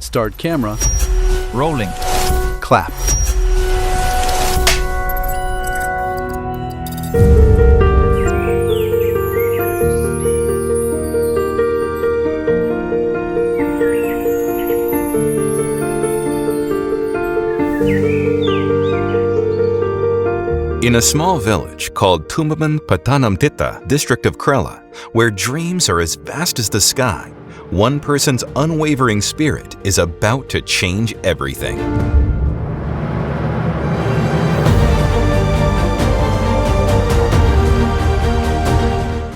Start camera. Rolling. Clap. In a small village called Tumbaman Patanamtita, district of Kerala, where dreams are as vast as the sky, one person's unwavering spirit is about to change everything.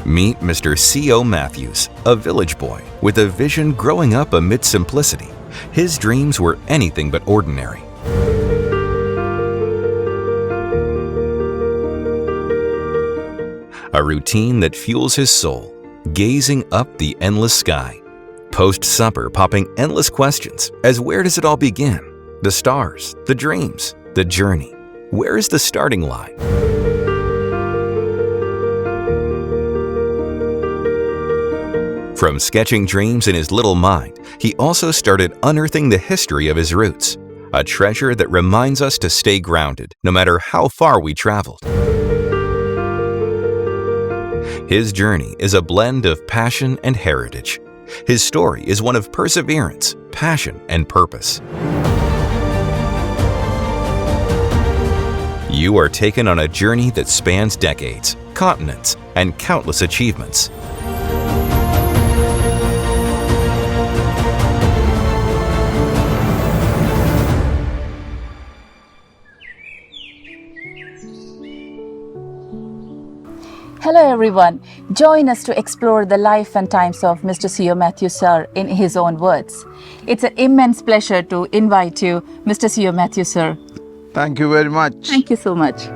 Meet Mr. C.O. Mathews, a village boy with a vision growing up amid simplicity. His dreams were anything but ordinary. A routine that fuels his soul, gazing up the endless sky. Post-supper popping endless questions as where does it all begin? The stars, the dreams, the journey. Where is the starting line? From sketching dreams in his little mind, he also started unearthing the history of his roots, a treasure that reminds us to stay grounded no matter how far we traveled. His journey is a blend of passion and heritage. His story is one of perseverance, passion, and purpose. You are taken on a journey that spans decades, continents, and countless achievements. Hello everyone, join us to explore the life and times of Mr. C.O. Mathews sir in his own words. It's an immense pleasure to invite you, Mr. C.O. Mathews sir. Thank you very much. Thank you so much.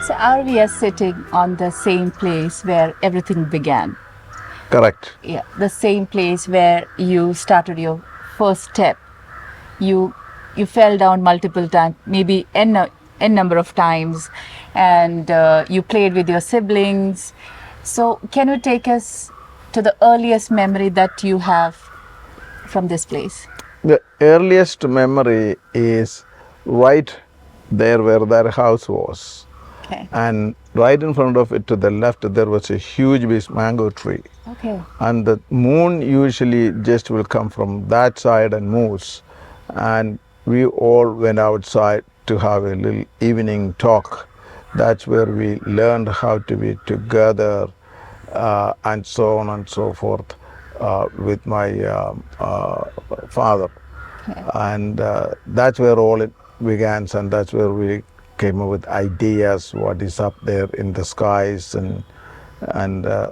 So are we sitting on the same place where everything began? Correct. Yeah, the same place where you started your first step. You fell down multiple times, maybe n number of times, and you played with your siblings. So can you take us to the earliest memory that you have from this place? The earliest memory is right there where their house was. Okay. And right in front of it to the left, there was a huge big mango tree. Okay. And the moon usually just will come from that side and moves. And we all went outside to have a little evening talk. That's where we learned how to be together and so on and so forth with my father. Okay. And that's where all it began, and that's where we came up with ideas, what is up there in the skies, and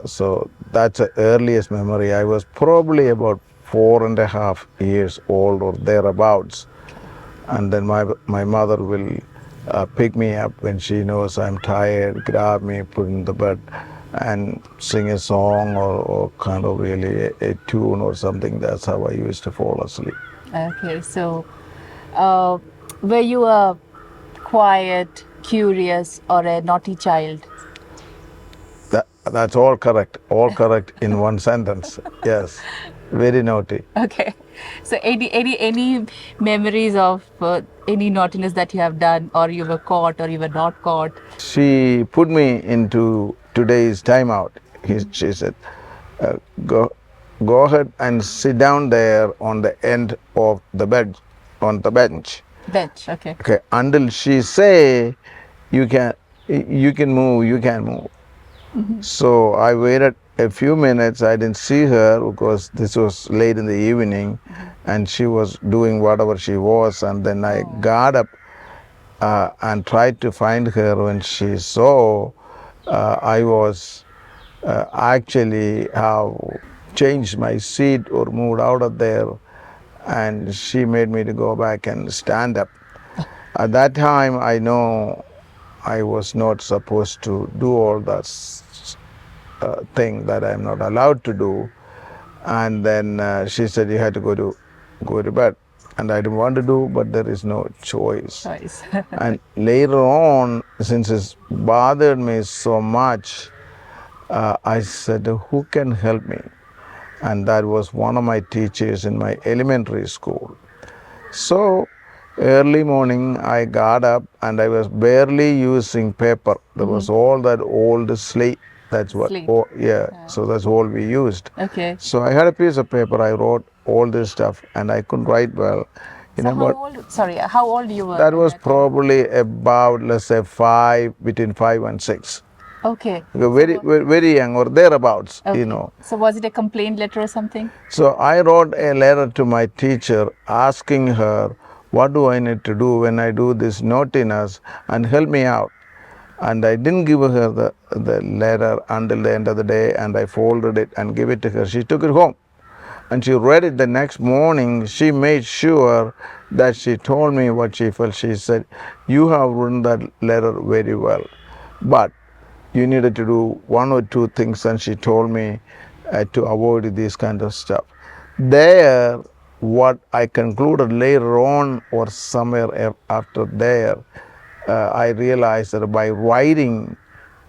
so that's the earliest memory. I was probably about 4.5 years old or thereabouts, and then my mother will pick me up when she knows I'm tired, grab me, put in the bed, and sing a song or kind of really a tune or something. That's how I used to fall asleep. Okay, so were you a quiet, curious, or a naughty child? That's all correct. All correct in one sentence. Yes, very naughty. Okay, so any memories of any naughtiness that you have done, or you were caught, or you were not caught? She put me into today's timeout. She said, go ahead and sit down there on the end of the bed, on the bench. Bench, okay. Okay, until she say you can move, you can move. Mm-hmm. So I waited a few minutes. I didn't see her because this was late in the evening, and she was doing whatever she was. And then I got up and tried to find her. When she saw I was actually have changed my seat or moved out of there, and she made me to go back and stand up. At that time, I know I was not supposed to do all that thing that I'm not allowed to do. And then she said you had to go to bed, and I didn't want to do, but there is no choice. Choice. And later on, since it's bothered me so much, I said, who can help me? And that was one of my teachers in my elementary school. So early morning I got up and I was barely using paper. There was all that old slate. That's what. Slate. Oh, yeah. So that's all we used. Okay. So I had a piece of paper. I wrote all this stuff, and I couldn't write well. You So know, but how old you were? that when was time? probably about, let's say, between 5 and 6. Okay. Very young or thereabouts. Okay. You know. So was it a complaint letter or something? So I wrote a letter to my teacher asking her, what do I need to do when I do this naughtiness, and help me out. And I didn't give her the letter until the end of the day, and I folded it and gave it to her. She took it home and she read it the next morning. She made sure that she told me what she felt. She said, you have written that letter very well, but you needed to do 1 or 2 things, and she told me to avoid this kind of stuff. There, what I concluded later on or somewhere after there, I realized that by writing,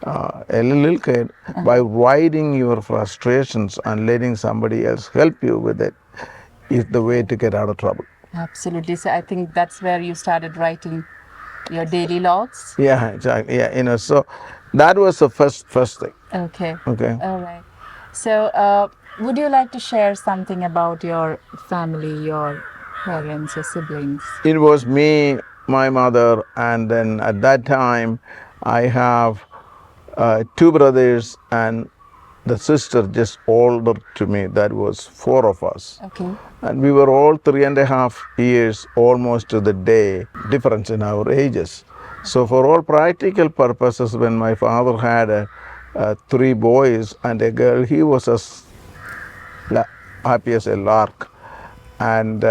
a little kid, by writing your frustrations and letting somebody else help you with it is the way to get out of trouble. Absolutely. So I think that's where you started writing your daily logs. Yeah, exactly. Yeah, you know, so that was the first thing. Okay. Okay. All right. So would you like to share something about your family, your parents, your siblings? It was me, my mother, and then at that time I have 2 brothers and the sister just older to me. That was 4 of us. Okay. And we were all 3.5 years almost to the day difference in our ages. So for all practical purposes, when my father had 3 boys and a girl, he was as happy as a lark. And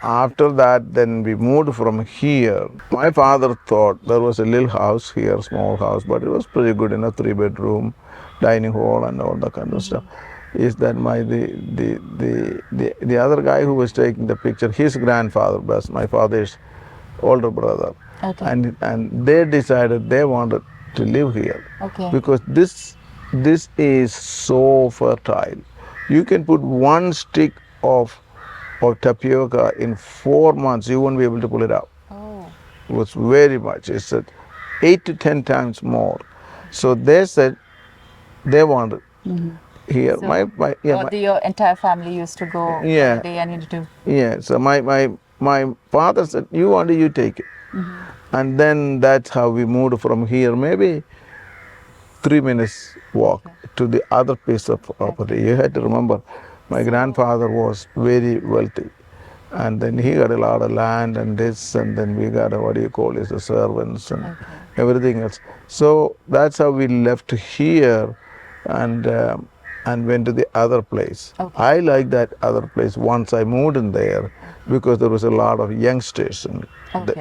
after that, then we moved from here. My father thought there was a little house here, small house, but it was pretty good, 3-bedroom, dining hall, and all that kind of stuff. Is that the other guy who was taking the picture? His grandfather was my father's older brother, Okay. and they decided they wanted to live here Okay. because this is so fertile. You can put 1 stick of tapioca in 4 months, you won't be able to pull it out. Oh. It was very much. It's said 8 to 10 times more. So they said they wanted here. So your entire family used to go Yeah. one day and you to. Yeah. So my father said, you want it, you take it. And then that's how we moved from here. Maybe 3 minutes walk to the other piece of property. You had to remember, my grandfather was very wealthy, and then he got a lot of land and this, and then we got the servants and everything else. So that's how we left here and went to the other place. Okay. I like that other place once I moved in there because there was a lot of youngsters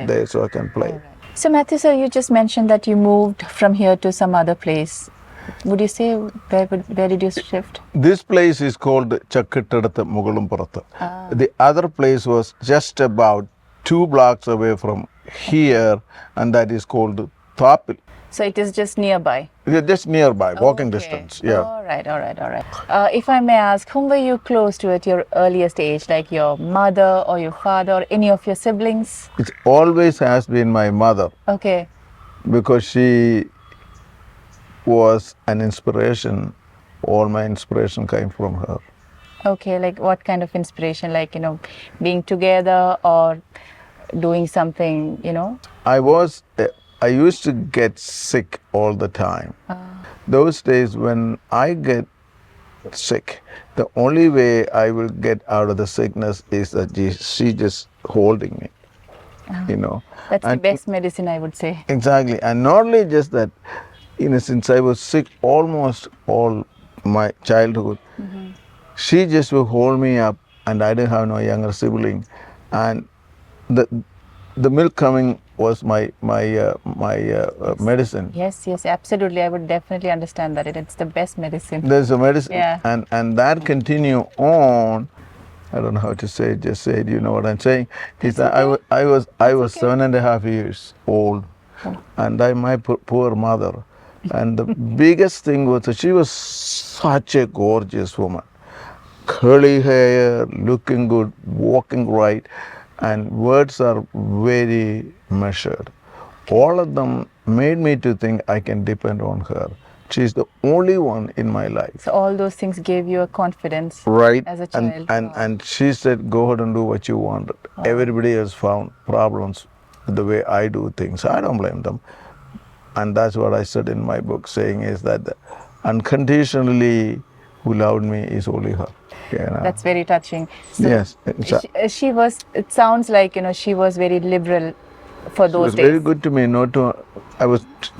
there, so I can play. All right. So Matthew, sir, you just mentioned that you moved from here to some other place. Would you say where did you shift? This place is called Chakkittadath Mugulumpurath. The other place was just about 2 blocks away from here, and that is called Thapil. So it is just nearby. Yeah, just nearby, walking Okay. distance. Yeah. All right. If I may ask, whom were you close to at your earliest age, like your mother or your father or any of your siblings? It always has been my mother Okay. because she was an inspiration. All my inspiration came from her. Okay, like what kind of inspiration? Like, being together or doing something, I used to get sick all the time. Those days when I get sick, the only way I will get out of the sickness is that she just holding me, That's the And- best medicine, I would say. Exactly. And not only just that, since I was sick almost all my childhood, she just would hold me up, and I didn't have no younger sibling. And the milk coming was my medicine. Yes, yes, absolutely. I would definitely understand that. It's the best medicine. There's a medicine, Yeah. and that continue on. I don't know how to say it. Just say it. You know what I'm saying? Is that I was okay. 7.5 years old, and my poor mother, and the biggest thing was that she was such a gorgeous woman, curly hair, looking good, walking right, and words are very measured. All of them made me to think I can depend on her. She's the only one in my life. So all those things gave you a confidence Right. as a child. And she said, go ahead and do what you want. Everybody has found problems with the way I do things. I don't blame them. And that's what I said in my book, saying is that unconditionally who loved me is only her. You know? That's very touching. So Yes. she was, it sounds like, she was very liberal for She those was days. very good to me.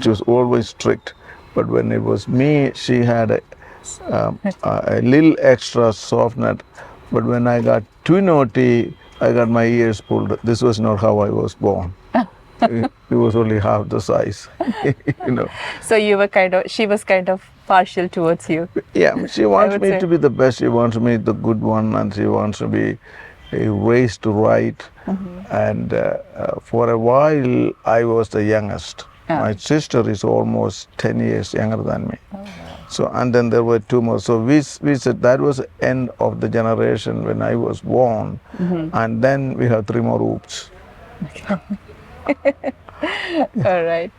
She was always strict. But when it was me, she had a little extra softness. But when I got too naughty, I got my ears pulled. This was not how I was born. It was only half the size, So she was kind of partial towards you. Yeah, she wants would me say. to be the best. She wants me the good one, and she wants to be raised right. And for a while, I was the youngest. My sister is almost 10 years younger than me. So, and then there were two more. So we said that was the end of the generation when I was born. And then we have three more oops. All right.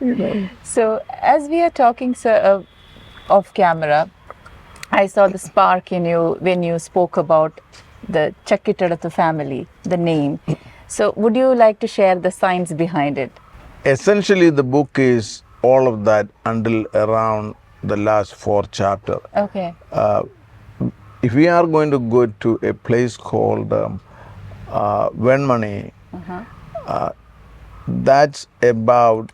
So as we are talking, sir, off camera, I saw the spark in you when you spoke about the Chakitadatu family, the name. So would you like to share the science behind it? Essentially, the book is all of that until around the last fourth chapter. Okay. If we are going to go to a place called Venmani, that's about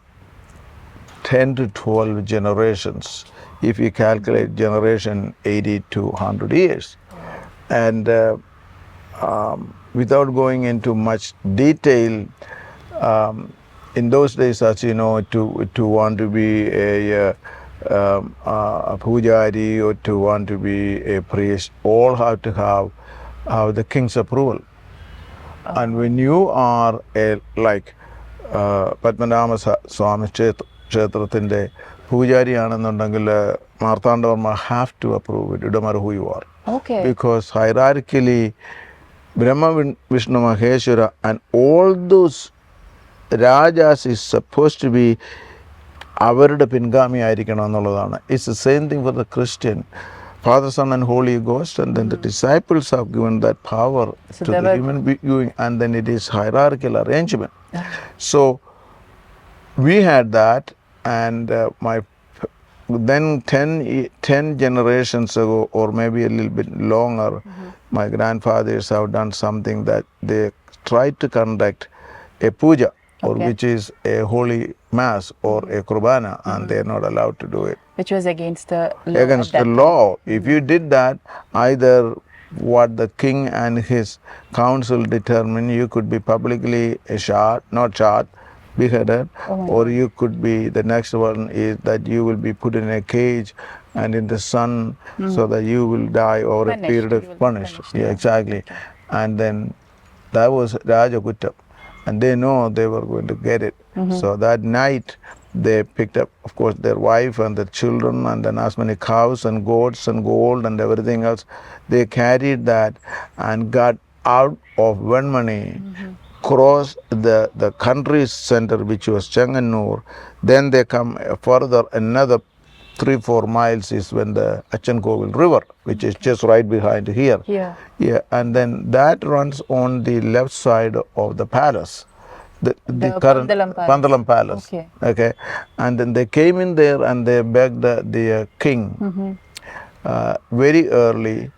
10 to 12 generations, if you calculate generation 80 to 100 years. And without going into much detail, in those days, as you know, to want to be a pujari or to want to be a priest, all have to have the king's approval. And when you are like Padmanabha Swami Kshetrathinte പൂജാരിയാണെന്നുണ്ടെങ്കിൽ Marthanda Varma have to approve it, no matter who you are. Okay. Because hierarchically, Brahma, Vishnu, Maheshwara, and all those Rajas is supposed to be അവരുടെ പിൻഗാമി ആയിരിക്കണം എന്നുള്ളതാണ്. It's the same thing for the Christian. Father, Son, and Holy Ghost, and then the disciples have given that power to the human being, and then it is hierarchical arrangement. So we had that, and then 10 generations ago, or maybe a little bit longer, my grandfathers have done something that they tried to conduct a puja, or which is a holy mass or a kurbana, and they are not allowed to do it. Which was against the law. Against the law. If you did that, either what the king and his council determined, you could be publicly beheaded, or you could be, the next one is that you will be put in a cage and in the sun, so that you will die over a period of punished. Yeah, exactly. And then that was Raja Kuttam. And they know they were going to get it. So that night, they picked up, of course, their wife and their children, and then as many cows and goats and gold and everything else. They carried that and got out of Venmani, crossed the country's center, which was Chengannur. Then they come further another 3-4 miles is when the Achankovil River, which is just right behind here. Yeah, and then that runs on the left side of the palace, the current Pandalam Palace. Okay, and then they came in there and they begged the king very early,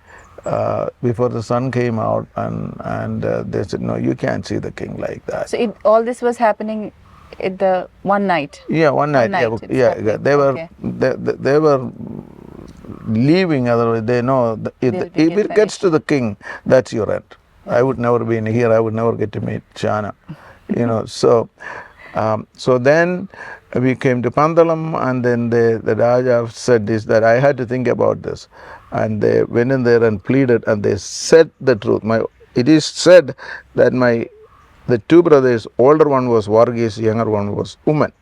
before the sun came out, and they said, no, you can't see the king like that. So all this was happening at the one night. Yeah, one night. Yeah. They were leaving. Otherwise, they know if it gets to the king, that's your end. I would never be in here. I would never get to meet Shana. So then we came to Pandalam, and then the Raja said this, that I had to think about this, and they went in there and pleaded, and they said the truth. It is said that the two brothers, older one was Varghese, younger one was Uman.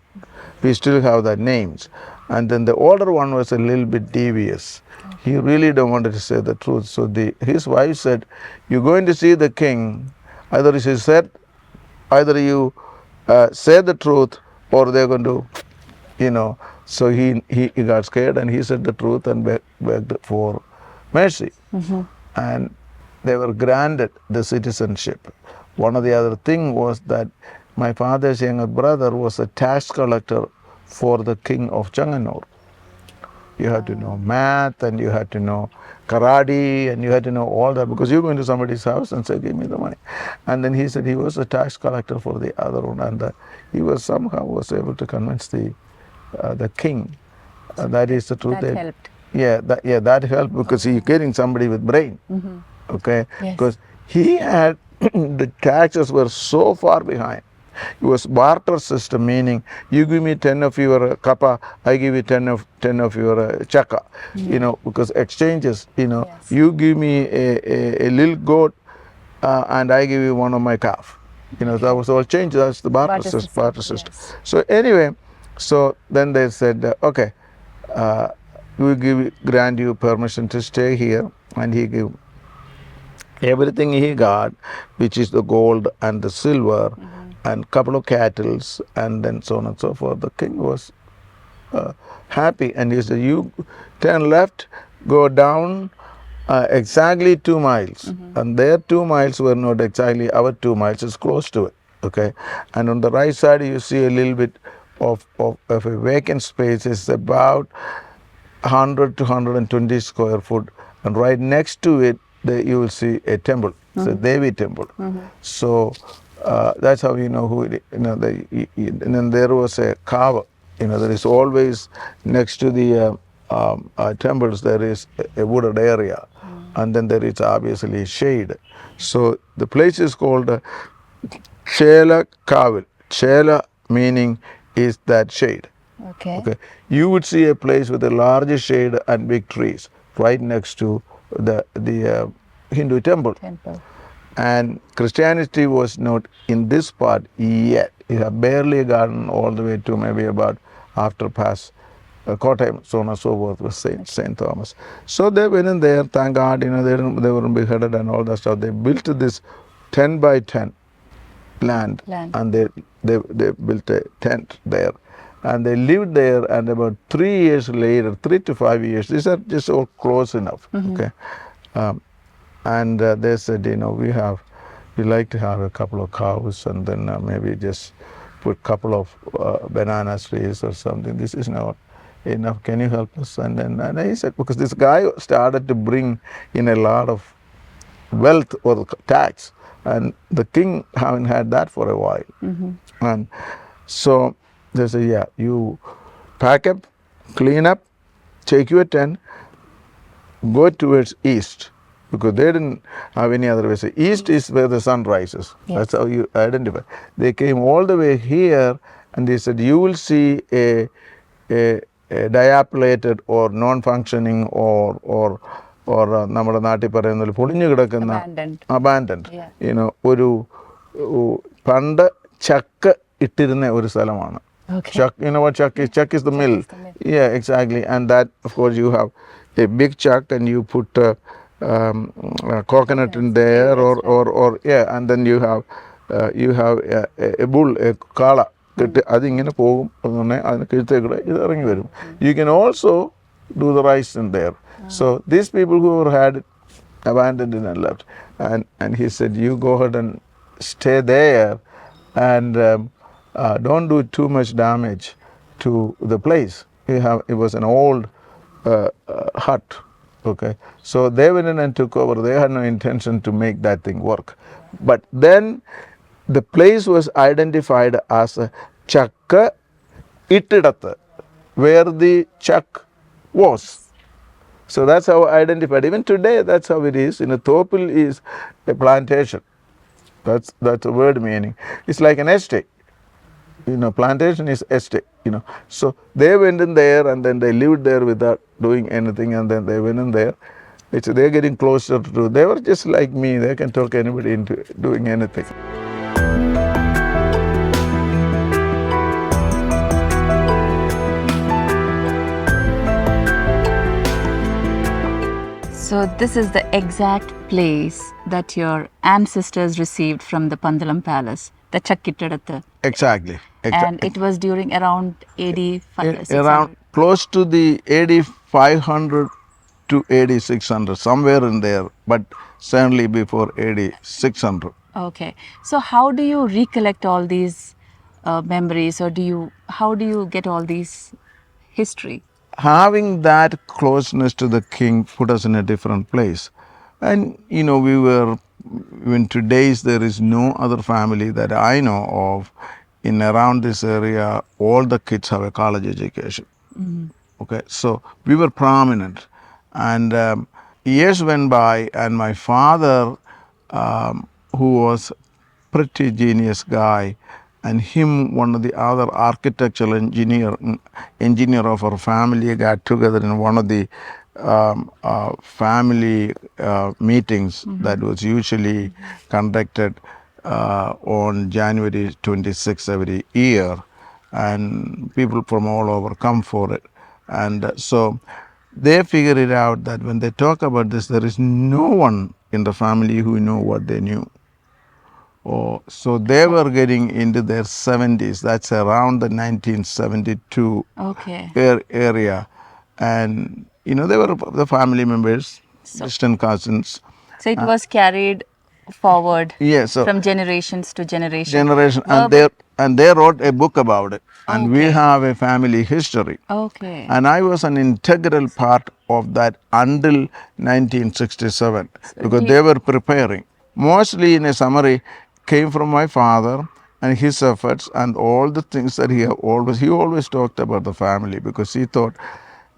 We still have the names, and then the older one was a little bit devious. He really don't wanted to say the truth. So his wife said, "You're going to see the king. Either she said, either you say the truth, or they're going to, you know." So he got scared, and he said the truth and begged for mercy. And they were granted the citizenship. One of the other thing was that my father's younger brother was a tax collector for the king of Changanur. You had to know math, and you had to know karate, and you had to know all that, because you go into somebody's house and say, "Give me the money." And then he said he was a tax collector for the other one, and he was somehow was able to convince the king. That is the truth. That helped. Yeah, that helped, because he's getting somebody with brain. Okay, Yes. because he had the taxes were so far behind. It was barter system, meaning you give me 10 of your kappa, I give you 10 of your chaka. Because exchanges. Yes. You give me a little goat, and I give you one of my calf. That was all change. That's the barter system. Yes. So anyway, so then they said, okay, we grant you permission to stay here, and he gave everything he got, which is the gold and the silver, and couple of cattle, and then so on and so forth. The king was happy, and he said, "You turn left, go down exactly 2 miles." And their 2 miles were not exactly our 2 miles; it's close to it. Okay, and on the right side you see a little bit of a vacant space. It's about 100 to 120 square foot, and right next to it you will see a temple. It's a Devi temple. So that's how you know who it, and then there was a carver. There is always next to the temples there is a wooded area, and then there is obviously shade. So the place is called Chela Kavil. Chela meaning is that shade. Okay. You would see a place with a large shade and big trees right next to the Hindu temple. And Christianity was not in this part yet. It had barely gotten all the way to maybe about after past Kottayam, so on and so forth, was Saint Thomas. So they went in there, thank God, they were beheaded and all that stuff. They built this 10 by 10 land. And they built a tent there. And they lived there, and about 3 years later, 3 to 5 years, these are just all close enough. Okay. And they said, we like to have a couple of cows, and then maybe just put a couple of banana trees or something. This is not enough. Can you help us? And I said, because this guy started to bring in a lot of wealth or tax, and the king haven't had that for a while. And so they said, yeah, you pack up, clean up, take your tent, go towards east, because they didn't have any other way. So east is where the sun rises. That's how you identify. They came all the way here, and they said, you will see a dilapidated or non-functioning or നമ്മുടെ നാട്ടിൽ പറയുന്ന പൊളിഞ്ഞു കിടക്കുന്ന abandoned ഒരു പണ്ട് ചക്ക് ഇട്ടിരുന്ന ഒരു സ്ഥലമാണ്. Chuck, you know what chuck is? Chuck is the mill. Yeah, exactly. And that, of course, you have a big chuck, and you put coconut in there, or and then you have a bull, a kala. അതിങ്ങനെ പോകും, അങ്ങനെ അതിന് കീഴ്ത്തേക്കൂടെ ഇത് ഇറങ്ങി വരും. You can also do the rice in there. So these people who had abandoned it and left, and he said, you go ahead and stay there, and don't do too much damage to the place. It was an old hut. Okay, so they went in and took over. They had no intention to make that thing work. But then the place was identified as a chakka ittidathu, where the chuck was. So that's how identified. Even today, that's how it is. Thopil is a plantation. That's a word meaning. It's like an estate. Plantation is estate. So they went in there and then they lived there without doing anything, and then they went in there. They're getting closer to. They were just like me. They can talk anybody into doing anything. So this is the exact place that your ancestors received from the Pandalam Palace, the Chakkittadathu. Exactly. And it was during around AD 500. Around close to the AD 500 to AD 600, somewhere in there, but certainly before AD 600. Okay. So how do you recollect all these memories, or how do you get all these history? Having that closeness to the king put us in a different place. And even today's, there is no other family that I know of in around this area, all the kids have a college education. Okay, so we were prominent. And years went by, and my father, who was pretty genius guy, and him, one of the other architectural engineer of our family, got together in one of the family meetings that was usually conducted on January 26th every year, and people from all over come for it. And so they figured it out that when they talk about this, there is no one in the family who knew what they knew. So they were getting into their 70s. That's around the 1972 area. And, they were the family members, distant cousins. So it was carried forward from generations to generation. And they wrote a book about it. And we have a family history. Okay. And I was an integral part of that until 1967, because they were preparing. Mostly, in a summary, came from my father and his efforts and all the things that he always talked about the family, because he thought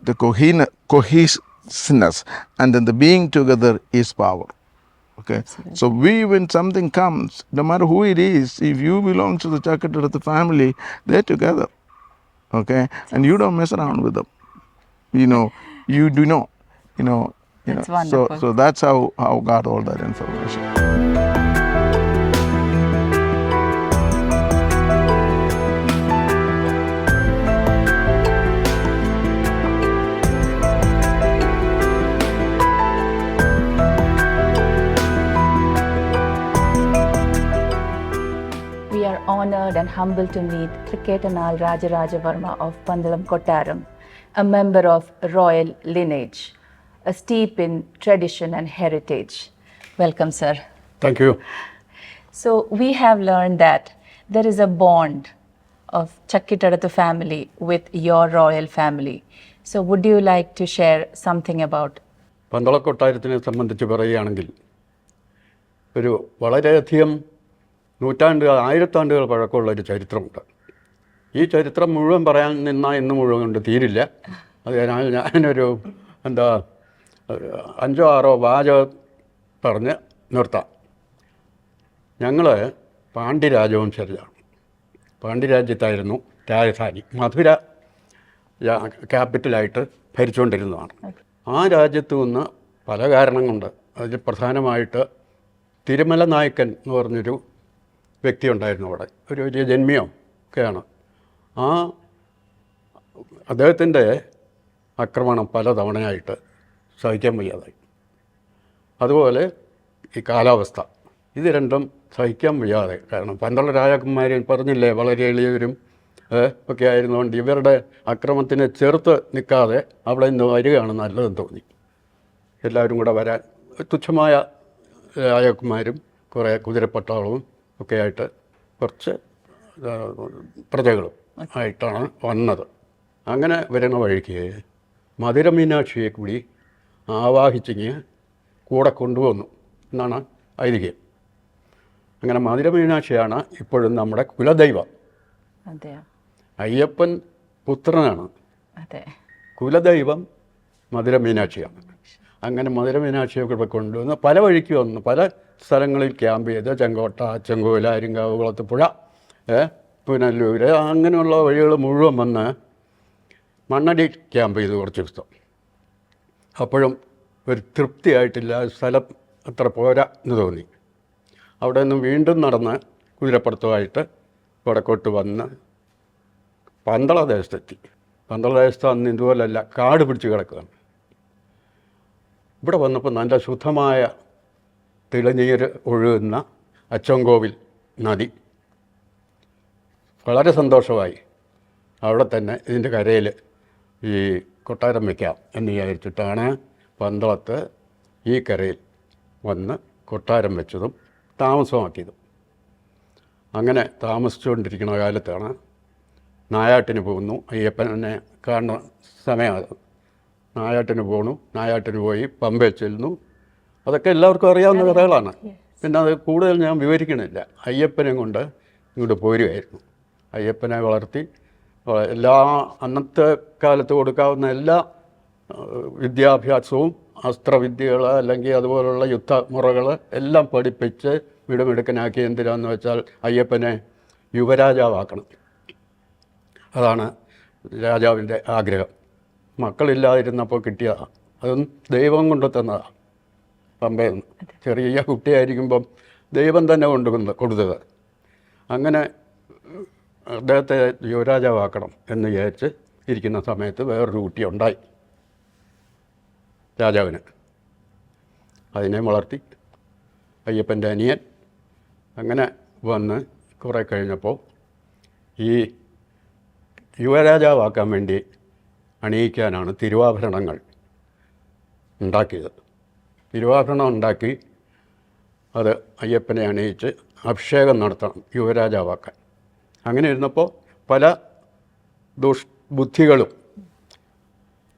the cohesiveness and then the being together is power. Okay. Absolutely. So when something comes, no matter who it is, if you belong to the Chakkittadathu family, they're together. Okay. And you don't mess around with them. You do not. That's wonderful. So that's how I got all that information. We are honored and humbled to meet Triketanal Rajaraja Varma of Pandalam Kottaram, a member of royal lineage, a steep in tradition and heritage. Welcome, sir. Thank you. So we have learned that there is a bond of Chakkittadathu family with your royal family. So would you like to share something about? പന്തളക്കൊട്ടാരത്തിനെ സംബന്ധിച്ച് പറയുകയാണെങ്കിൽ വളരെയധികം ആയിരത്താണ്ടുകൾ പഴക്കമുള്ള ഒരു ചരിത്രമുണ്ട്. ഈ ചരിത്രം മുഴുവൻ പറയാൻ നിന്നാൽ ഇന്ന് മുഴുവൻ കൊണ്ട് തീരില്ല. അതിനാൽ ഞാനൊരു 5-6 വാചകം പറഞ്ഞ് നിർത്താം. ഞങ്ങൾ പാണ്ഡ്യ രാജവംശജരാണ്. പാണ്ഡ്യരാജ്യത്തായിരുന്നു രാജധാനി. മധുര ക്യാപിറ്റലായിട്ട് ഭരിച്ചുകൊണ്ടിരുന്നതാണ്. ആ രാജ്യത്തു നിന്ന് പല കാരണം കൊണ്ട്, അതിൽ പ്രധാനമായിട്ട് തിരുമല നായക്കൻ എന്ന് പറഞ്ഞൊരു വ്യക്തി ഉണ്ടായിരുന്നു അവിടെ. ഒരു ജന്മിയോ ഒക്കെയാണ്. അദ്ദേഹത്തിൻ്റെ ആക്രമണം പല തവണയായിട്ട് സഹിക്കാൻ വയ്യാതായി. അതുപോലെ ഈ കാലാവസ്ഥ, ഇത് രണ്ടും സഹിക്കാൻ വയ്യാതെ, കാരണം പണ്ടുള്ള രാജാക്കന്മാർ പറഞ്ഞില്ലേ വളരെ എളിയവരും ഒക്കെ ആയിരുന്നുകൊണ്ട് ഇവരുടെ അക്രമത്തിനെ ചെറുത്ത് നിൽക്കാതെ അവിടെ നിന്ന് വരികയാണ് നല്ലതെന്ന് തോന്നി. എല്ലാവരും കൂടെ വരാൻ തുച്ഛമായ രാജാക്കന്മാരും കുറേ കുതിരപ്പട്ടാളവും ഒക്കെ ആയിട്ട് കുറച്ച് പ്രജകളും ആയിട്ടാണ് വന്നത്. അങ്ങനെ വരുന്ന വഴിക്ക് മധുര മീനാക്ഷിയെ കൂടി ആവാഹിച്ചിങ്ങ് കൂടെ കൊണ്ടുവന്നു എന്നാണ് ഐതിഹ്യം. അങ്ങനെ മധുര മീനാക്ഷിയാണ് ഇപ്പോഴും നമ്മുടെ കുലദൈവം. അയ്യപ്പൻ പുത്രനാണ്, കുലദൈവം മധുര മീനാക്ഷിയാണ്. അങ്ങനെ മധുര മീനാക്ഷിയൊക്കെ ഇവിടെ കൊണ്ടുവന്ന് പല വഴിക്ക് വന്നു, പല സ്ഥലങ്ങളിൽ ക്യാമ്പ് ചെയ്ത് ചെങ്കോട്ട, ചെങ്കോല, അരിങ്കാവ്, കുളത്തുപുഴ, പുനല്ലൂർ, അങ്ങനെയുള്ള വഴികൾ മുഴുവൻ വന്ന് മണ്ണടി ക്യാമ്പ് ചെയ്തു കുറച്ച് ദിവസം. അപ്പോഴും ഒരു തൃപ്തിയായിട്ടില്ല, സ്ഥലം അത്ര പോരാ എന്ന് തോന്നി. അവിടെ നിന്ന് വീണ്ടും നടന്ന് കുതിരപ്പുറത്തുമായിട്ട് വടക്കോട്ട് വന്ന് പന്തള ദേശത്തെത്തി. പന്തള ദേശത്ത് അന്ന് ഇതുപോലല്ല, കാട് പിടിച്ച് കിടക്കുകയാണ്. ഇവിടെ വന്നപ്പോൾ നല്ല ശുദ്ധമായ തിളനീര് ഒഴുകുന്ന അച്ചൻകോവിൽ നദി. വളരെ സന്തോഷമായി. അവിടെ തന്നെ ഇതിൻ്റെ കരയിൽ ഈ കൊട്ടാരം വയ്ക്കാം എന്ന് വിചാരിച്ചിട്ടാണ് പന്തളത്ത് ഈ കരയിൽ വന്ന് കൊട്ടാരം വെച്ചതും താമസമാക്കിയതും. അങ്ങനെ താമസിച്ചുകൊണ്ടിരിക്കുന്ന കാലത്താണ് നായാട്ടിന് പോകുന്നു. അയ്യപ്പനെ കാണുന്ന സമയമാണ്. നായാട്ടിന് പോകണു, നായാട്ടിന് പോയി പമ്പയിൽ ചെല്ലുന്നു. അതൊക്കെ എല്ലാവർക്കും അറിയാവുന്ന കഥകളാണ്. പിന്നെ അത് കൂടുതൽ ഞാൻ വിവരിക്കണില്ല. അയ്യപ്പനെ കൊണ്ട് ഇങ്ങോട്ട് പോരുകയായിരുന്നു. അയ്യപ്പനെ വളർത്തി എല്ലാ അന്നത്തെ കാലത്ത് കൊടുക്കാവുന്ന എല്ലാ വിദ്യാഭ്യാസവും, അസ്ത്രവിദ്യകൾ അല്ലെങ്കിൽ അതുപോലുള്ള യുദ്ധമുറകൾ എല്ലാം പഠിപ്പിച്ച് മിടുമിടുക്കനാക്കി. എന്തിനാന്ന് വെച്ചാൽ അയ്യപ്പനെ യുവരാജാവാക്കണം. അതാണ് രാജാവിൻ്റെ ആഗ്രഹം. മക്കളില്ലാതിരുന്നപ്പോൾ കിട്ടിയതാണ്. അതും ദൈവം കൊണ്ട് തന്നതാണ്. പമ്പയിൽ നിന്ന് ചെറിയ കുട്ടിയായിരിക്കുമ്പം ദൈവം തന്നെ കൊടുത്തത്. അങ്ങനെ അദ്ദേഹത്തെ യുവരാജാവാക്കണം എന്ന് വിചാരിച്ച് ഇരിക്കുന്ന സമയത്ത് വേറൊരു കുട്ടി ഉണ്ടായി രാജാവിന്. അതിനെ വളർത്തി അയ്യപ്പൻ്റെ അനിയൻ. അങ്ങനെ വന്ന് കുറേ കഴിഞ്ഞപ്പോൾ ഈ യുവരാജാവാക്കാൻ വേണ്ടി അണിയിക്കാനാണ് തിരുവാഭരണങ്ങൾ ഉണ്ടാക്കിയത്. തിരുവാഭരണം ഉണ്ടാക്കി അത് അയ്യപ്പനെ അണിയിച്ച് അഭിഷേകം നടത്തണം യുവരാജാവാക്കാൻ. അങ്ങനെ ഇരുന്നപ്പോൾ പല ദുഷ്ബുദ്ധികളും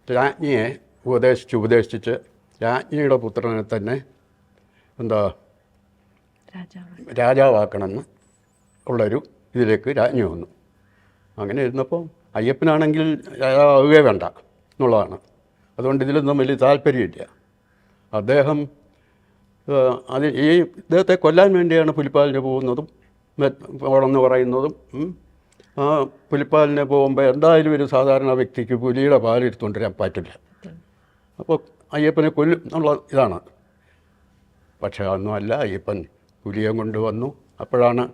രാജ്ഞിയെ ഉപദേശിച്ച് രാജ്ഞിയുടെ പുത്രനെ തന്നെ രാജാവാക്കണമെന്ന് ഉള്ളൊരു ഇതിലേക്ക് രാജ്ഞി വന്നു. അങ്ങനെ ഇരുന്നപ്പോൾ അയ്യപ്പനാണെങ്കിൽ രാജാവുകയേ വേണ്ട എന്നുള്ളതാണ്. അതുകൊണ്ട് ഇതിലൊന്നും വലിയ താല്പര്യമില്ല. അദ്ദേഹം ഇദ്ദേഹത്തെ കൊല്ലാൻ വേണ്ടിയാണ് പുലിപ്പാലിന് പോകുന്നതും പോകണമെന്ന് പറയുന്നതും. ആ പുലിപ്പാലിന് പോകുമ്പോൾ എന്തായാലും ഒരു സാധാരണ വ്യക്തിക്ക് പുലിയുടെ പാലെടുത്തുകൊണ്ട് വരാൻ പറ്റില്ല. അപ്പോൾ അയ്യപ്പനെ കൊല്ലും എന്നുള്ള ഇതാണ്. പക്ഷേ അതൊന്നുമല്ല. അയ്യപ്പൻ പുലിയെ കൊണ്ടുവന്നു. അപ്പോഴാണ്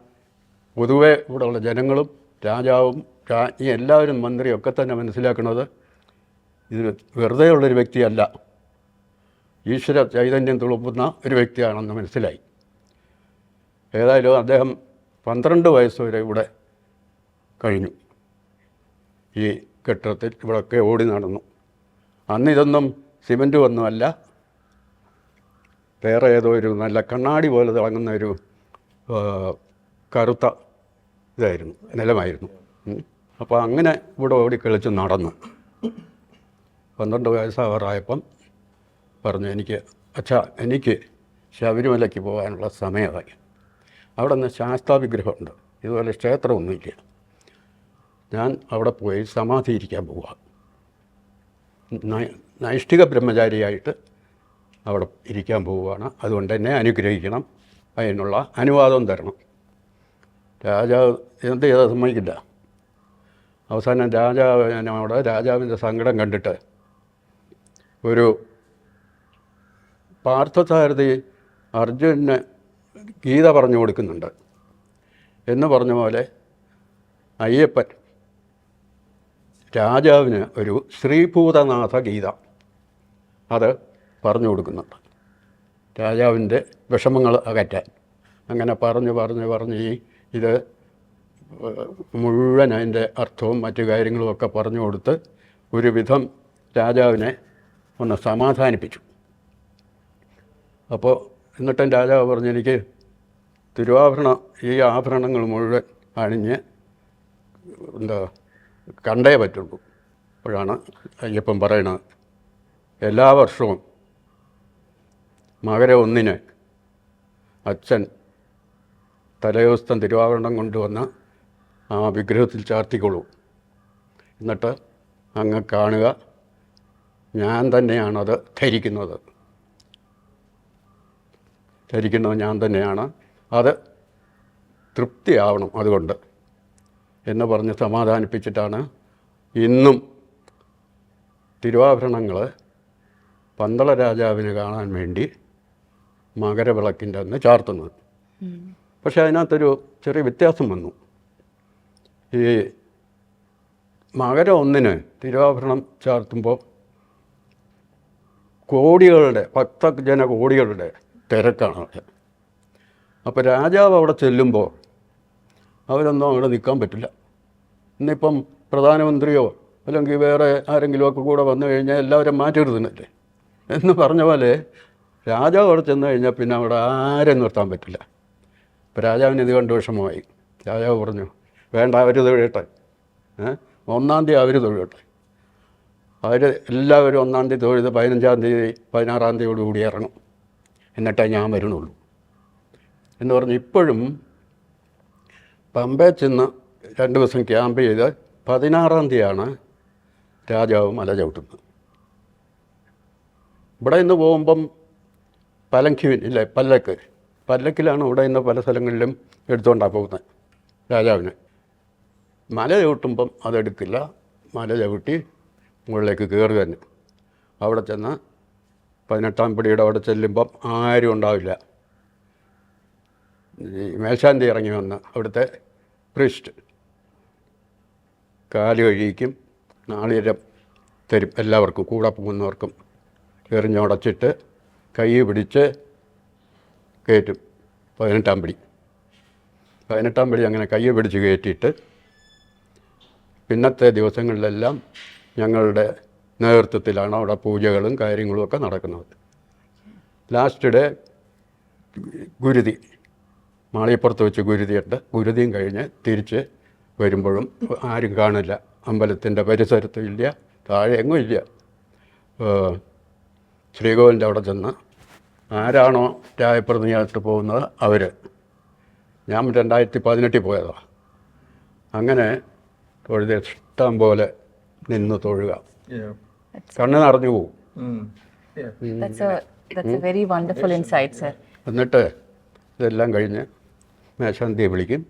പൊതുവെ ഇവിടെയുള്ള ജനങ്ങളും രാജാവും രാജ്ഞി എല്ലാവരും മന്ത്രിയൊക്കെ തന്നെ മനസ്സിലാക്കുന്നത് ഇത് വെറുതെ ഉള്ളൊരു വ്യക്തിയല്ല, ഈശ്വര ചൈതന്യം തുളുമ്പുന്ന ഒരു വ്യക്തിയാണെന്ന് മനസ്സിലായി. ഏതായാലും അദ്ദേഹം 12 വയസ്സ് വരെ ഇവിടെ കഴിഞ്ഞു. ഈ കെട്ടിടത്തിൽ ഇവിടെയൊക്കെ ഓടി നടന്നു. അന്ന് ഇതൊന്നും സിമൻറ്റ് ഒന്നുമല്ല, വേറെ ഏതോ ഒരു നല്ല കണ്ണാടി പോലെ തിളങ്ങുന്ന ഒരു കറുത്ത ഇതായിരുന്നു, നിലമായിരുന്നു. അപ്പോൾ അങ്ങനെ ഇവിടെ ഓടിക്കളിച്ച് നടന്നു. 12 വയസ്സാവാറായപ്പം പറഞ്ഞു, എനിക്ക് ശബരിമലയ്ക്ക് പോകാനുള്ള സമയമായി. അവിടെ നിന്ന് ശാസ്താവിഗ്രഹമുണ്ട്, ഇതുപോലെ ക്ഷേത്രമൊന്നുമില്ല. ഞാൻ അവിടെ പോയി സമാധിയിരിക്കാൻ പോവുക. നൈഷ്ഠിക ബ്രഹ്മചാരിയായിട്ട് അവിടെ ഇരിക്കാൻ പോവുകയാണ്. അതുകൊണ്ട് എന്നെ അനുഗ്രഹിക്കണം, അതിനുള്ള അനുവാദം തരണം. രാജാവ് എന്ത് ചെയ്താൽ സമ്മതിക്കില്ല. അവസാനം രാജാവിൻ്റെ സങ്കടം കണ്ടിട്ട് ഒരു പാർത്ഥസാരഥി അർജുനന് ഗീത പറഞ്ഞു കൊടുക്കുന്നുണ്ട് എന്ന് പറഞ്ഞ പോലെ അയ്യപ്പൻ രാജാവിന് ഒരു ശ്രീഭൂതനാഥ ഗീത അത് പറഞ്ഞു കൊടുക്കുന്നുണ്ട്, രാജാവിൻ്റെ വിഷമങ്ങൾ അകറ്റാൻ. അങ്ങനെ പറഞ്ഞ് ഇത് മുഴുവൻ അതിൻ്റെ അർത്ഥവും മറ്റു കാര്യങ്ങളും ഒക്കെ പറഞ്ഞു കൊടുത്ത് ഒരുവിധം രാജാവിനെ ഒന്ന് സമാധാനിപ്പിച്ചു. അപ്പോൾ എന്നിട്ടും രാജാവ് പറഞ്ഞു, എനിക്ക് ഈ ആഭരണങ്ങൾ മുഴുവൻ അണിഞ്ഞ് കണ്ടേ പറ്റുള്ളൂ. അപ്പോഴാണ് അയ്യപ്പൻ പറയണത്, എല്ലാ വർഷവും മകര 1-ന് അച്ഛൻ തലയോസ്തം തിരുവാഭരണം കൊണ്ടുവന്ന് ആ വിഗ്രഹത്തിൽ ചാർത്തിക്കൊള്ളൂ, എന്നിട്ട് അങ്ങ് കാണുക, ഞാൻ തന്നെയാണത് ധരിക്കുന്നത് ധരിക്കുന്നത് ഞാൻ തന്നെയാണ്, അത് തൃപ്തിയാവണം അതുകൊണ്ട് എന്ന് പറഞ്ഞ് സമാധാനിപ്പിച്ചിട്ടാണ് ഇന്നും തിരുവാഭരണങ്ങൾ പന്തള രാജാവിന് കാണാൻ വേണ്ടി മകരവിളക്കിൻ്റെ അന്ന് ചാർത്തുന്നത്. പക്ഷേ അതിനകത്തൊരു ചെറിയ വ്യത്യാസം വന്നു. ഈ മകരം 1 തിരുവാഭരണം ചാർത്തുമ്പോൾ കോടികളുടെ ഭക്തജന കോടികളുടെ തിരക്കാണ് അവിടെ. അപ്പോൾ രാജാവ് അവിടെ ചെല്ലുമ്പോൾ അവരൊന്നും അവിടെ നിൽക്കാൻ പറ്റില്ല. ഇന്നിപ്പം പ്രധാനമന്ത്രിയോ അല്ലെങ്കിൽ വേറെ ആരെങ്കിലുമൊക്കെ കൂടെ വന്നു കഴിഞ്ഞാൽ എല്ലാവരും മാറ്റി നിർത്തുന്നില്ലേ എന്ന് പറഞ്ഞ പോലെ രാജാവ് അവിടെ ചെന്ന് കഴിഞ്ഞാൽ പിന്നെ അവിടെ ആരും നിർത്താൻ പറ്റില്ല. അപ്പോൾ രാജാവിന് ഇത് കണ്ട് വിഷമമായി. രാജാവ് പറഞ്ഞു, വേണ്ട, അവർ തൊഴിയട്ടെ, 1-ാം തീയതി അവർ തൊഴിയട്ടെ. അവർ എല്ലാവരും 1-ാം തീയതി തൊഴുത് 15-ാം തീയതി 16-ാം തീയതിയോടുകൂടി ഇറങ്ങും, എന്നിട്ടേ ഞാൻ വരണുള്ളൂ എന്ന് പറഞ്ഞ് ഇപ്പോഴും പമ്പയിൽ ചെന്ന് 2 ദിവസം ക്യാമ്പ് ചെയ്ത് 16-ാം തീയതിയാണ് രാജാവ് മല ചവിട്ടുന്നത്. ഇവിടെ നിന്ന് പോകുമ്പം പലങ്കിൻ ഇല്ലേ, പല്ലക്കിലാണ് ഇവിടെ നിന്ന് പല സ്ഥലങ്ങളിലും എടുത്തുകൊണ്ടാണ് പോകുന്നത് രാജാവിന്. മല ചവിട്ടുമ്പം അതെടുക്കില്ല, മല ചവിട്ടി മുകളിലേക്ക് കയറുക തന്നെ. അവിടെ ചെന്ന് 18-ാം പടിയുടെ അവിടെ ചെല്ലുമ്പം ആരും ഉണ്ടാവില്ല. ഈ മേൽശാന്തി ഇറങ്ങി വന്ന് അവിടുത്തെ പ്രീസ്റ്റ് കാല് കഴിക്കും, നാളികേരം തരും എല്ലാവർക്കും, കൂടെ പോകുന്നവർക്കും. എറിഞ്ഞുടച്ചിട്ട് കൈ പിടിച്ച് കയറ്റും 18-ാം പടി. 18-ാം പടി അങ്ങനെ കൈ പിടിച്ച് കയറ്റിയിട്ട് പിന്നത്തെ ദിവസങ്ങളിലെല്ലാം ഞങ്ങളുടെ നേതൃത്വത്തിലാണ് അവിടെ പൂജകളും കാര്യങ്ങളും ഒക്കെ നടക്കുന്നത്. ലാസ്റ്റ് ഡേ ഗുരുതി, മാളിയപ്പുറത്ത് വെച്ച് ഗുരുതിയുണ്ട്. ഗുരുതിയും കഴിഞ്ഞ് തിരിച്ച് വരുമ്പോഴും ആരും കാണില്ല, അമ്പലത്തിൻ്റെ പരിസരത്തും ഇല്ല, താഴെ എങ്ങും ഇല്ല. ശ്രീകോവിലിൻ്റെ അവിടെ ചെന്ന് ആരാണോ രായപ്രതിനിധിയായിട്ട് പോകുന്നത് അവർ, ഞാൻ 2018 പോയതാണ്. അങ്ങനെ തൊഴുത ഇഷ്ടം പോലെ നിന്ന് തൊഴുക, കണ്ണ് നിറഞ്ഞു പോകും. That's a very wonderful insight, sir. എന്നിട്ട് ഇതെല്ലാം കഴിഞ്ഞ് മേശാന്തിയെ വിളിക്കും,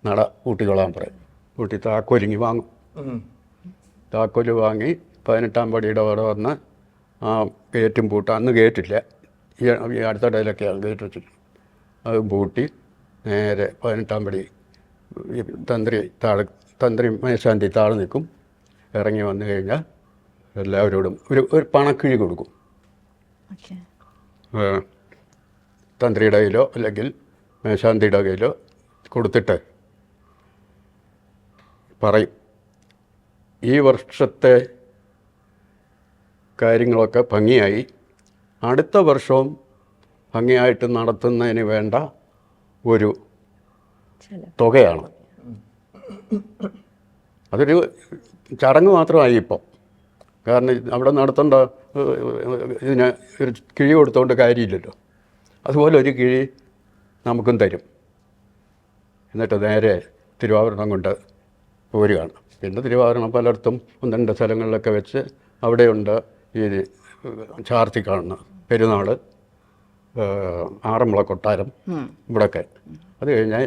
നട കൂട്ടിക്കൊള്ളാൻ പറയും. കൂട്ടി താക്കോലിങ്ങി വാങ്ങും. താക്കോല് വാങ്ങി 18-ാം പടിയുടെ അവിടെ വന്ന് ആ ഗേറ്റും പൂട്ട, അന്ന് ഗേറ്റില്ല, ഈ അടുത്തിടയിലൊക്കെയാണ് ഗേറ്റ് വെച്ചിട്ട്, അത് പൂട്ടി നേരെ 18-ാം പടി തന്ത്രി മേശാന്തി താഴെ നിൽക്കും. ഇറങ്ങി വന്നു കഴിഞ്ഞാൽ എല്ലാവരോടും ഒരു പണക്കിഴി കൊടുക്കും. തന്ത്രിയുടെ കയ്യിലോ അല്ലെങ്കിൽ മേശാന്തിയുടെ കയ്യിലോ കൊടുത്തിട്ട് പറയും, ഈ വർഷത്തെ കാര്യങ്ങളൊക്കെ ഭംഗിയായി, അടുത്ത വർഷവും ഭംഗിയായിട്ട് നടത്തുന്നതിന് വേണ്ട ഒരു തുകയാണ്. അതൊരു ചടങ്ങ് മാത്രമായി ഇപ്പം. കാരണം അവിടെ നടത്തേണ്ട ഇതിന് ഒരു കിഴി കൊടുത്തുകൊണ്ട് കാര്യമില്ലല്ലോ. അതുപോലെ ഒരു കിഴി നമുക്കും തരും. എന്നിട്ട് നേരെ തിരുവാഭരണം കൊണ്ട് പോരുകയാണ്. പിന്നെ തിരുവാഭരണം പലയിടത്തും 1-2 സ്ഥലങ്ങളിലൊക്കെ വെച്ച് അവിടെയുണ്ട് ഈ ചാർത്തി കാണുന്ന പെരുന്നാൾ, ആറന്മുള കൊട്ടാരം, ഇവിടെയൊക്കെ. അത് കഴിഞ്ഞാൽ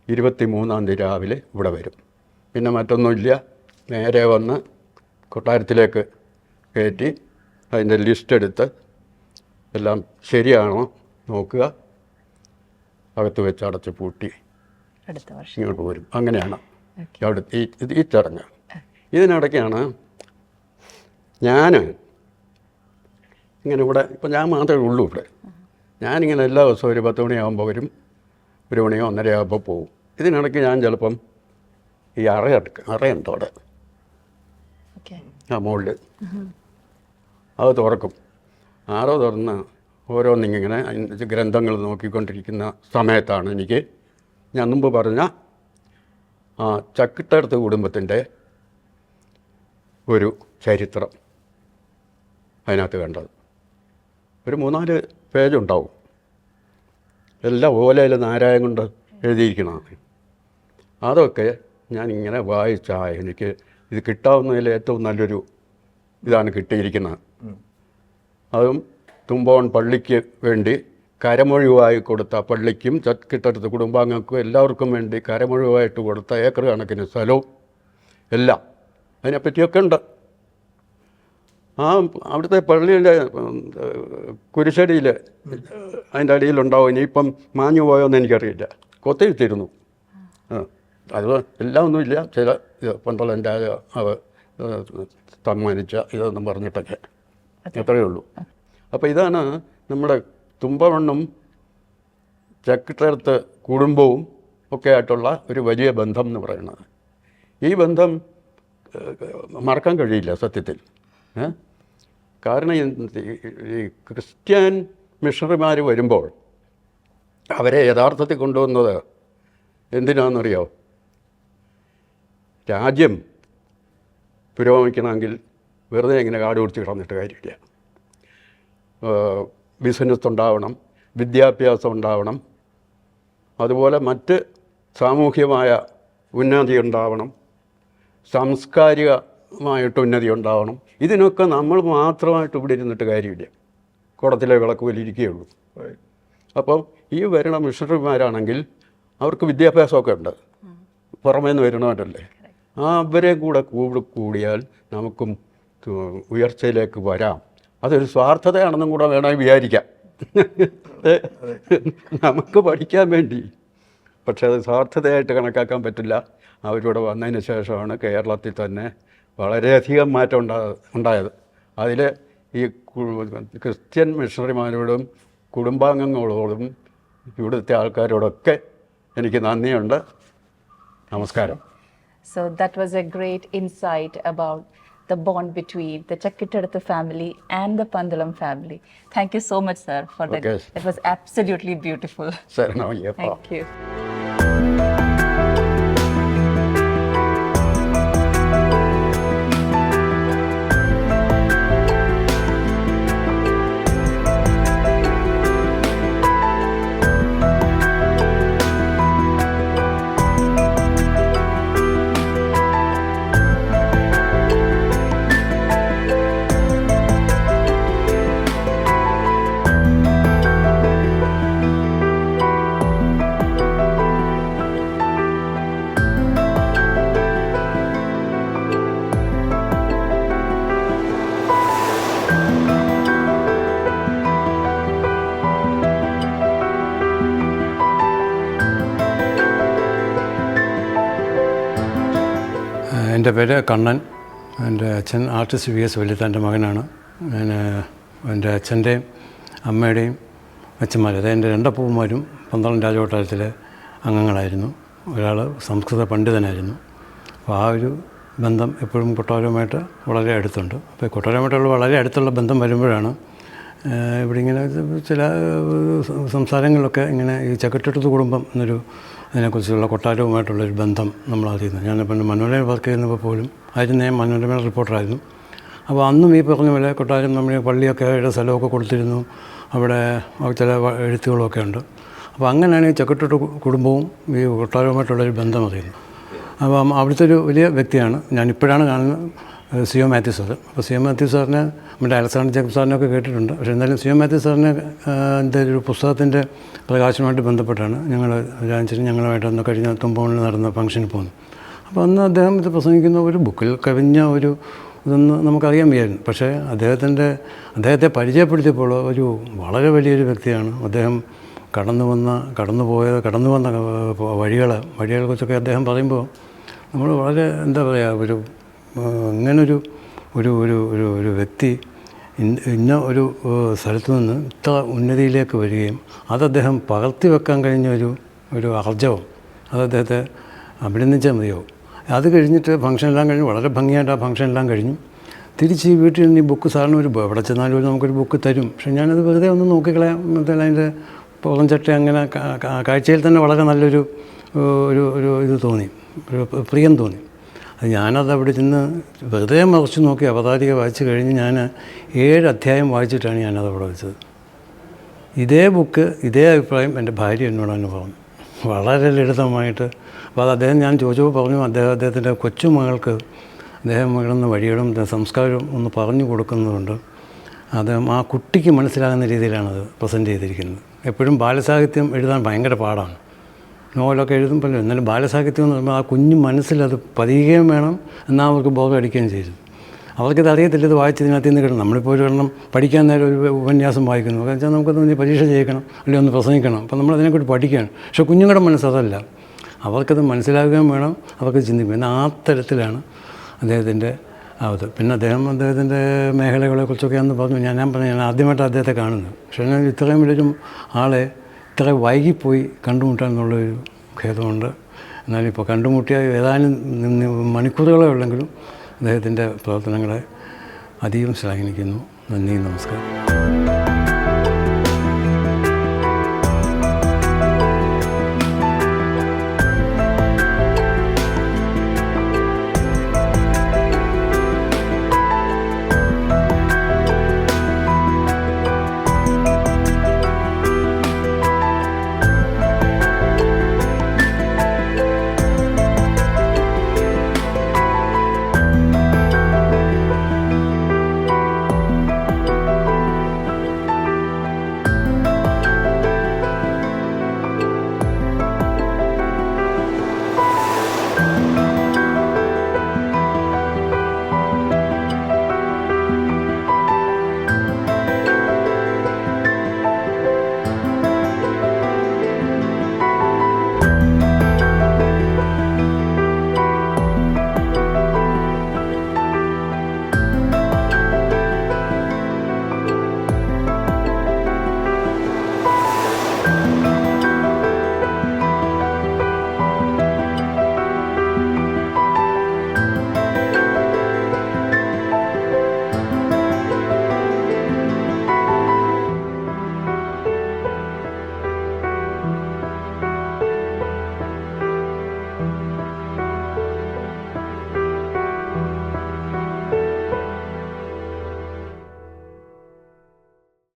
23-ാം തീയതി രാവിലെ ഇവിടെ വരും. പിന്നെ മറ്റൊന്നുമില്ല, നേരെ വന്ന് കൊട്ടാരത്തിലേക്ക് കയറ്റി അതിൻ്റെ ലിസ്റ്റ് എടുത്ത് എല്ലാം ശരിയാണോ നോക്കുക, അകത്ത് വെച്ച് അടച്ച് പൂട്ടി ഇങ്ങോട്ട് പോരും. അങ്ങനെയാണ് അവിടെ ഈ ചടങ്ങ്. ഇതിനിടയ്ക്കാണ് ഞാൻ ഇങ്ങനെ ഇവിടെ, ഇപ്പം ഞാൻ മാത്രമേ ഉള്ളൂ ഇവിടെ. ഞാനിങ്ങനെ എല്ലാ ദിവസവും ഒരു 10 മണിയാകുമ്പോൾ വരും, 1 മണിയോ 1:30 ആകുമ്പോൾ പോവും. ഇതിനിടയ്ക്ക് ഞാൻ ചിലപ്പം ഈ അറയുണ്ട് അവിടെ, ആ മുകളിൽ, അത് തുറക്കും. ആരോ തുറന്ന് ഓരോന്നിങ്ങനെ ഗ്രന്ഥങ്ങൾ നോക്കിക്കൊണ്ടിരിക്കുന്ന സമയത്താണ് എനിക്ക് ഞാൻ മുമ്പ് പറഞ്ഞ ആ ചക്കിട്ടടുത്ത കുടുംബത്തിൻ്റെ ഒരു ചരിത്രം അതിനകത്ത് കണ്ടത്. ഒരു 3-4 പേജുണ്ടാവും. എല്ലാം ഓലയിൽ നാരായം കൊണ്ട് എഴുതിയിരിക്കണതാണ്. അതൊക്കെ ഞാനിങ്ങനെ വായിച്ചാൽ എനിക്ക് ഇത് കിട്ടാവുന്നതിൽ ഏറ്റവും നല്ലൊരു ഇതാണ് കിട്ടിയിരിക്കുന്നത്. അതും തുമ്പോൺ പള്ളിക്ക് വേണ്ടി കരമൊഴിവായി കൊടുത്ത, പള്ളിക്കും ചക്കിട്ടടുത്ത കുടുംബാംഗങ്ങൾക്കും എല്ലാവർക്കും വേണ്ടി കരമൊഴിവായിട്ട് കൊടുത്ത ഏക്കർ കണക്കിന് സ്ഥലവും എല്ലാം അതിനെപ്പറ്റിയൊക്കെ ഉണ്ട്. അവിടുത്തെ പള്ളിയുടെ കുരിശടിയിൽ അതിൻ്റെ അടിയിലുണ്ടാവും. ഇനിയിപ്പം മാഞ്ഞു പോയോന്ന് എനിക്കറിയില്ല. കൊത്തിയിട്ടിരുന്നു. അത് എല്ലാം ഒന്നുമില്ല, ചില പന്തളൻ്റെ സമ്മാനിച്ച ഇതൊന്നും പറഞ്ഞിട്ടൊക്കെ അത്രയേ ഉള്ളൂ. അപ്പോൾ ഇതാണ് നമ്മുടെ തുമ്പമണ്ണും ചക്കിട്ടടുത്ത് കുടുംബവും ഒക്കെ ആയിട്ടുള്ള ഒരു വലിയ ബന്ധം എന്ന് പറയുന്നത്. ഈ ബന്ധം മറക്കാൻ കഴിയില്ല സത്യത്തിൽ. കാരണം ഈ ക്രിസ്ത്യൻ മിഷണറിമാർ വരുമ്പോൾ അവരെ യഥാർത്ഥത്തിൽ കൊണ്ടുവന്നത് എന്തിനാണെന്നറിയോ? രാജ്യം പുരോഗമിക്കണമെങ്കിൽ വെറുതെ ഇങ്ങനെ കാട് പിടിച്ച് കിടന്നിട്ട് കാര്യമില്ല. ബിസിനസ് ഉണ്ടാവണം, വിദ്യാഭ്യാസം ഉണ്ടാവണം, അതുപോലെ മറ്റ് സാമൂഹ്യമായ ഉന്നതി ഉണ്ടാവണം, സാംസ്കാരികമായിട്ട് ഉന്നതി ഉണ്ടാവണം. ഇതിനൊക്കെ നമ്മൾ മാത്രമായിട്ട് ഇവിടെ ഇരുന്നിട്ട് കാര്യമില്ല. കുടത്തിലെ വിളക്ക് വലിയിരിക്കുകയുള്ളൂ. അപ്പം ഈ വരുന്ന മിഷണറിമാരാണെങ്കിൽ അവർക്ക് വിദ്യാഭ്യാസമൊക്കെ ഉണ്ട്, പുറമേ നിന്ന് വരുന്നവരല്ലേ. അവരെ കൂടെ കൂടിയാൽ നമുക്കും ഉയർച്ചയിലേക്ക് വരാം. അതൊരു സ്വാർത്ഥതയാണെന്നും കൂടെ വേണമെങ്കിൽ വിചാരിക്കാം, നമുക്ക് പഠിക്കാൻ വേണ്ടി. പക്ഷേ അത് സ്വാർത്ഥതയായിട്ട് കണക്കാക്കാൻ പറ്റില്ല. അവരിവിടെ വന്നതിന് ശേഷമാണ് കേരളത്തിൽ തന്നെ വളരെയധികം മാറ്റം ഉണ്ടായത്. അതിൽ ഈ ക്രിസ്ത്യൻ മിഷണറിമാരോടും കുടുംബാംഗങ്ങളോടും ഇവിടുത്തെ ആൾക്കാരോടൊക്കെ എനിക്ക് നന്ദിയുണ്ട്. നമസ്കാരം. So that was a great insight about the bond between the Chakkitaduthu family and the Pandalam family. Thank you so much, sir, for that. Okay. It was absolutely beautiful. Sir, no, yeah. Thank you. എൻ്റെ പേര് കണ്ണൻ. എൻ്റെ അച്ഛൻ artist V S വല്യത്താൻ്റെ മകനാണ്. ഞാൻ എൻ്റെ അച്ഛൻ്റെയും അമ്മയുടെയും അച്ഛന്മാർ, അതായത് എൻ്റെ രണ്ടപ്പൂപ്പന്മാരും പന്തളം രാജകൊട്ടാരത്തിലെ അംഗങ്ങളായിരുന്നു. ഒരാൾ സംസ്കൃത പണ്ഡിതനായിരുന്നു. അപ്പോൾ ആ ഒരു ബന്ധം എപ്പോഴും കൊട്ടാരവുമായിട്ട് വളരെ അടുത്തുണ്ട്. അപ്പോൾ കൊട്ടാരവുമായിട്ടുള്ള വളരെ അടുത്തുള്ള ബന്ധം വരുമ്പോഴാണ് ഇവിടെ ഇങ്ങനെ ചില സംസാരങ്ങളിലൊക്കെ ഇങ്ങനെ ഈ ചക്കിട്ടടുത്ത് കുടുംബം എന്നൊരു അതിനെക്കുറിച്ചുള്ള കൊട്ടാരവുമായിട്ടുള്ളൊരു ബന്ധം നമ്മൾ അറിയുന്നത്. ഞാനിപ്പോൾ മനോരമ വർക്ക് ചെയ്യുന്നപ്പോൾ പോലും ആയിരുന്നു, ഞാൻ മനോരമ റിപ്പോർട്ടറായിരുന്നു. അപ്പോൾ അന്നും ഈ പറഞ്ഞ പോലെ കൊട്ടാരം നമ്മൾ പള്ളിയൊക്കെ സ്ഥലമൊക്കെ കൊടുത്തിരുന്നു. അവിടെ ചില എഴുത്തുകളൊക്കെ ഉണ്ട്. അപ്പോൾ അങ്ങനെയാണ് ഈ ചക്കിട്ടടുത്ത് കുടുംബവും ഈ കൊട്ടാരവുമായിട്ടുള്ളൊരു ബന്ധം അറിയുന്നത്. അപ്പം അവിടുത്തെ ഒരു വലിയ വ്യക്തിയാണ് ഞാനിപ്പോഴാണ് കാണുന്നത്, സി ഒ മാത്യൂസ് സാർ. അപ്പോൾ സി ഒ മാത്യൂസ് സാറിനെ നമ്മുടെ അലക്സാണ്ടർ ജേക്കബ് സാറിനൊക്കെ കേട്ടിട്ടുണ്ട്. പക്ഷേ എന്നാലും സി ഒ മാത്യൂസ് സാറിനെ എൻ്റെ ഒരു പുസ്തകത്തിൻ്റെ പ്രകാശനമായിട്ട് ബന്ധപ്പെട്ടാണ് ഞങ്ങളുമായിട്ട് അന്ന് കഴിഞ്ഞ തുമ്പോണിൽ നടന്ന ഫംഗ്ഷനിൽ പോകുന്നത്. അപ്പോൾ അന്ന് അദ്ദേഹം ഇത് പ്രസംഗിക്കുന്ന ഒരു ബുക്കിൽ കവിഞ്ഞ ഒരു ഇതൊന്ന് നമുക്കറിയാൻ വയ്യായിരുന്നു. പക്ഷേ അദ്ദേഹത്തെ പരിചയപ്പെടുത്തിയപ്പോൾ ഒരു വളരെ വലിയൊരു വ്യക്തിയാണ് അദ്ദേഹം. കടന്നു വന്ന വഴികളെക്കുറിച്ചൊക്കെ അദ്ദേഹം പറയുമ്പോൾ നമ്മൾ വളരെ എന്താ പറയുക, ഇങ്ങനൊരു ഒരു ഒരു ഒരു ഒരു വ്യക്തി ഇന്ന ഒരു സ്ഥലത്തു നിന്ന് ഇത്ര ഉന്നതിയിലേക്ക് വരികയും അത് അദ്ദേഹം പകർത്തി വെക്കാൻ കഴിഞ്ഞ ഒരു ആർജവം, അത് അദ്ദേഹത്തെ അഭിനന്ദിച്ചാൽ മതിയാവും. അത് കഴിഞ്ഞിട്ട് ഫംഗ്ഷനെല്ലാം കഴിഞ്ഞ് വളരെ ഭംഗിയായിട്ട് ആ ഫംഗ്ഷനെല്ലാം കഴിഞ്ഞു. തിരിച്ച് ഈ വീട്ടിൽ നിന്ന് ഈ ബുക്ക് സാറിന് എവിടെ ചെന്നാലും നമുക്കൊരു ബുക്ക് തരും. പക്ഷേ ഞാനത് വെറുതെ ഒന്ന് നോക്കിക്കളയാം. അതിൻ്റെ പുറം ചട്ട അങ്ങനെ കാഴ്ചയിൽ തന്നെ വളരെ നല്ലൊരു ഇത് തോന്നി, ഒരു പ്രിയം തോന്നി. അത് ഞാനത് അവിടെ ചെന്ന് വെറുതെ മറിച്ച് നോക്കി അവതാരിക വായിച്ച് കഴിഞ്ഞ് ഞാൻ 7 അധ്യായം വായിച്ചിട്ടാണ് ഞാനത് അവിടെ വെച്ചത്. ഇതേ ബുക്ക് ഇതേ അഭിപ്രായം എൻ്റെ ഭാര്യ എന്നോട് തന്നെ പറഞ്ഞു, വളരെ ലളിതമായിട്ട്. അപ്പോൾ അത് അദ്ദേഹം ഞാൻ ചോദിച്ചപ്പോൾ പറഞ്ഞു അദ്ദേഹത്തിൻ്റെ കൊച്ചുമകൾക്ക് അദ്ദേഹം കിടന്ന വഴികളും സംസ്കാരവും ഒന്ന് പറഞ്ഞു കൊടുക്കുന്നതുകൊണ്ട് അത് ആ കുട്ടിക്ക് മനസ്സിലാകുന്ന രീതിയിലാണത് പ്രസൻറ്റ് ചെയ്തിരിക്കുന്നത്. എപ്പോഴും ബാലസാഹിത്യം എഴുതാൻ ഭയങ്കര പാടാണ്. നോവലൊക്കെ എഴുതുമ്പോൾ എന്നാലും ബാലസാഹിത്യം എന്ന് പറയുമ്പോൾ ആ കുഞ്ഞു മനസ്സിലത് പതിയുകയും വേണം, എന്നാൽ അവർക്ക് ബോധം അടിക്കുകയും ചെയ്തു. അവർക്കിത് അറിയത്തില്ല, ഇത് വായിച്ചതിനകത്ത് നിന്ന് കിട്ടണം. നമ്മളിപ്പോൾ ഒരു എണ്ണം പഠിക്കാൻ നേരം ഒരു ഉപന്യാസം വായിക്കുന്നു, എന്ന് വെച്ചാൽ നമുക്കത് പരീക്ഷ ചെയ്യിക്കണം, അല്ലെങ്കിൽ ഒന്ന് പ്രസംഗിക്കണം. അപ്പോൾ നമ്മളതിനെക്കുറിച്ച് പഠിക്കുകയാണ്. പക്ഷേ കുഞ്ഞുങ്ങളുടെ മനസ്സതല്ല, അവർക്കത് മനസ്സിലാകുകയും വേണം, അവർക്ക് ചിന്തിക്കും. എന്നാൽ ആ തരത്തിലാണ് അദ്ദേഹത്തിൻ്റെ അത്. പിന്നെ അദ്ദേഹത്തിൻ്റെ മേഖലകളെക്കുറിച്ചൊക്കെ അന്ന് പറഞ്ഞു. ഞാൻ പറഞ്ഞു, ഞാൻ ആദ്യമായിട്ട് അദ്ദേഹത്തെ കാണുന്നത്. പക്ഷേ ഞാൻ ഇത്രയും വലിയൊരു ആളെ ഇത്ര വൈകിപ്പോയി കണ്ടുമുട്ടാൻ എന്നുള്ളൊരു ഖേദമുണ്ട്. എന്നാലും ഇപ്പോൾ കണ്ടുമുട്ടിയ ഏതാനും മണിക്കൂറുകളേ ഉള്ളെങ്കിലും അദ്ദേഹത്തിൻ്റെ പ്രവർത്തനങ്ങളെ അധികം ശ്ലാഘിക്കുന്നു. നന്ദി, നമസ്കാരം.